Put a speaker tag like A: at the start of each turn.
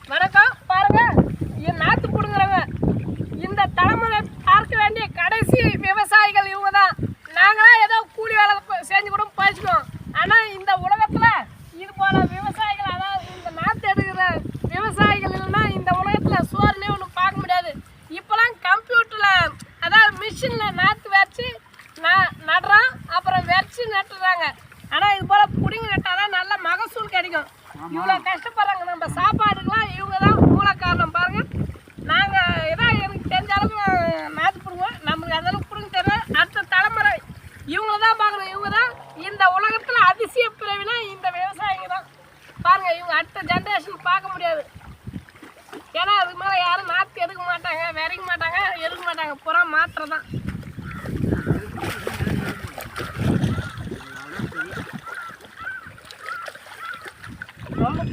A: வணக்கம். பாருங்க, நாத்து புடுங்குறவங்க இந்த தலைமுறை பார்க்க வேண்டிய கடைசி விவசாயிகள் இவங்க தான். நாங்களாம் ஏதோ கூலி வேலை செஞ்சு கூட பழிச்சுக்கோம். ஆனால் இந்த உலகத்தில் இது போல விவசாயிகள், அதாவது இந்த நாற்று எடுக்கிற விவசாயிகள் இல்லைன்னா இந்த உலகத்தில் சோறுனே ஒன்று பார்க்க முடியாது. இப்போலாம் கம்ப்யூட்டரில், அதாவது மிஷினில் நாற்று வச்சு நடுறோம், அப்புறம் வச்சு நட்டுறாங்க. ஆனால் இது போல் பிடிங்கி நட்டால் தான் நல்ல மகசூல் கிடைக்கும். இவ்வளோ கஷ்டப்படுறாங்க. நம்ம சாப்பாடுக்கெலாம் இவங்க தான் மூல காரணம். பாருங்கள், நாங்கள் ஏதோ எனக்கு தெரிஞ்ச அளவுக்கு நாற்று பிடுங்குவோம். நம்மளுக்கு அதெல்லாம் பிடுங்க தெரியல. அடுத்த தலைமுறை இவங்கள தான் பார்க்கணும். இவங்க தான் இந்த உலகத்தில் அதிசய பிறவினா இந்த விவசாயிங்க தான். பாருங்கள், இவங்க அடுத்த ஜென்ரேஷன் பார்க்க முடியாது. ஏன்னா அதுக்கு மேலே யாரும் நாற்று எடுக்க மாட்டாங்க, விரைக்க மாட்டாங்க, எடுக்க மாட்டாங்க. புறா மாத்திரை தான்.